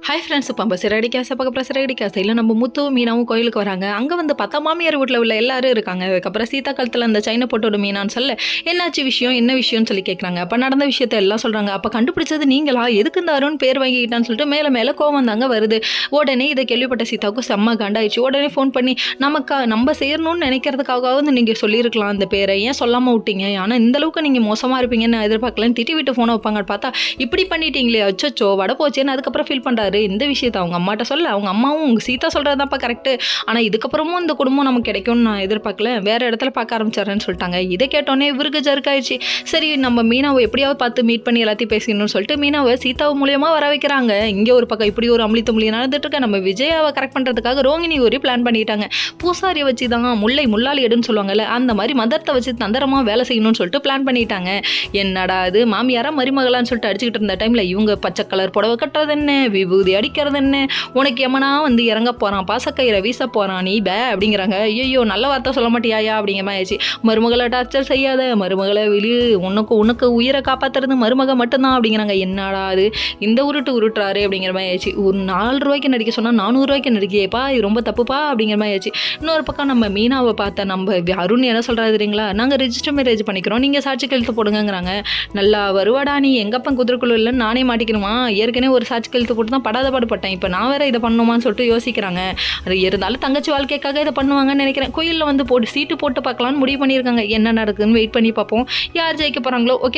Hi friends, இப்போ நம்ம சிறகடி கேஸை பார்க்க போகிற சிறகடி கேஸையில் நம்ம முத்து மீனாவும் கோயிலுக்கு வராங்க. அங்கே வந்து பார்த்தா மாமியார் வீட்டில் உள்ள எல்லாரும் இருக்காங்க. அதுக்கப்புறம் சீதா காலத்தில் அந்த சைனை போட்டு ஒரு மீனான்னு சொல்ல என்னாச்சு விஷயம் என்ன விஷயம்னு சொல்லி கேட்குறாங்க. அப்போ நடந்த விஷயத்த எல்லாம் சொல்கிறாங்க. அப்போ கண்டுபிடிச்சது நீங்களா, எதுக்கு இந்த அருண் பேர் வாங்கிக்கிட்டான்னு சொல்லிட்டு மேலே மேலே கோவம் தாங்க வருது. உடனே இதை கேள்விப்பட்ட சீதாவுக்கு செம்ம காண்டாயிடுச்சு. உடனே ஃபோன் பண்ணி நம்ம சேரணும்னு நினைக்கிறதுக்காகவாவது நீங்கள் சொல்லியிருக்கலாம் அந்த பேரை, ஏன் சொல்லாமல் விட்டீங்க, ஆனால் இந்தளவுக்கு நீங்கள் மோசமாக இருப்பீங்கன்னு எதிர்பார்க்கலன்னு திட்டி விட்டு ஃபோனை வைப்பாங்கன்னு பார்த்தா இப்படி பண்ணிட்டீங்களே, அச்சோ வட போச்சேன்னு அதுக்கப்புறம் ஃபீல் பண்ணுறாரு. இந்த விஷயத்தை அவங்க அம்மாட்ட சொல்ல அவங்க அம்மாவும் உங்கள் சீதா சொல்கிறதாப்பா கரெக்டு, ஆனால் இதுக்கப்புறமும் இந்த குடும்பம் நமக்கு கிடைக்கும்னு நான் எதிர்பார்க்கல, வேறு இடத்துல பார்க்க ஆரம்பிச்சாருன்னு சொல்லிட்டாங்க. இதை கேட்டோன்னே இவருக்கு ஜர்க்காயிடுச்சு. சரி நம்ம மீனாவை எப்படியாவது பார்த்து மீட் பண்ணி எல்லாத்தையும் பேசணும்னு சொல்லிட்டு மீனாவை சீதாவை மூலியமாக வர வைக்கிறாங்க. இங்கே ஒரு பக்கம் இப்படி ஒரு அமளித்து மொழி நடந்துட்டு இருக்க. நம்ம விஜயாவை கரெக்ட் பண்ணுறதுக்காக ரோகிணி ஒரு பிளான் பண்ணிட்டாங்க. பூசாரியை வச்சு தான் முள்ளாளி எடுன்னு சொல்லுவாங்கல்ல, அந்த மாதிரி மதத்தை வச்சு தந்திரமாக வேலை செய்யணும்னு சொல்லிட்டு பிளான் பண்ணிட்டாங்க. என்னடா இது மாமியாரா மருமகளான்னு சொல்லிட்டு அடிச்சுக்கிட்டு இருந்த டைமில் இவங்க பச்சை கலர் புடவை கட்டுறது என்ன, விபூதி அடிக்கிறது என்ன, உனக்கு எமனா வந்து இறங்க போகிறான், பாசக்கயிறை வீச போகிறான், நீ அப்படிங்கிறாங்க. ஐயோ நல்ல வார்த்தை சொல்ல மாட்டியாயா அப்படிங்கிற மாதிரி ஆயிடுச்சு. மருமகளை டார்ச்சர் செய்யாத, மருமகளை உனக்கு உயிரை காப்பாற்றுறது மருமக மட்டும்தான் அப்படிங்கிறாங்க. என்னடா அது இந்த உருட்டுறாரு அப்படிங்கிற மாதிரி ஆயிடுச்சு. ஒரு 4 ரூபாய்க்கு நடிக்க சொன்னால் 400 ரூபாய்க்கு நடிக்கையப்பா, இது ரொம்ப தப்புப்பா அப்படிங்கிற மாதிரி ஆயிடுச்சு. இன்னொரு பக்கம் நம்ம மீனாவை பார்த்தா நம்ம அருண் என்ன சொல்கிறாரு தெரியுங்களா, நாங்கள் ரெஜிஸ்டர் மேரேஜ் பண்ணிக்கிறோம், நீங்கள் சாட்சி கழுத்து போடுங்கிறாங்க. நல்லா வருவாடா நீ, எங்கப்பன் குதிரைக்குள்ள இல்லைன்னு நானே மாட்டிக்கணுமா, ஏற்கனவே ஒரு சாட்சி கழுத்து போட்டு தான் படாத பாடுபட்டேன், இப்போ நான் வேற இதை பண்ணுமான்னு சொல்லிட்டு யோசிக்கிறாங்க. அது இருந்தாலும் தங்கச்சி வாழ்க்கைக்காக இதை பண்ணுவாங்கன்னு நினைக்கிறேன். கோயிலில் வந்து சீட்டு போட்டு பார்க்கலான்னு முடிவு பண்ணியிருக்காங்க. என்ன நடக்குதுன்னு வெயிட் பண்ணி பார்ப்போம். யார் ஜெயிக்க போகிறாங்களோ. ஓகே.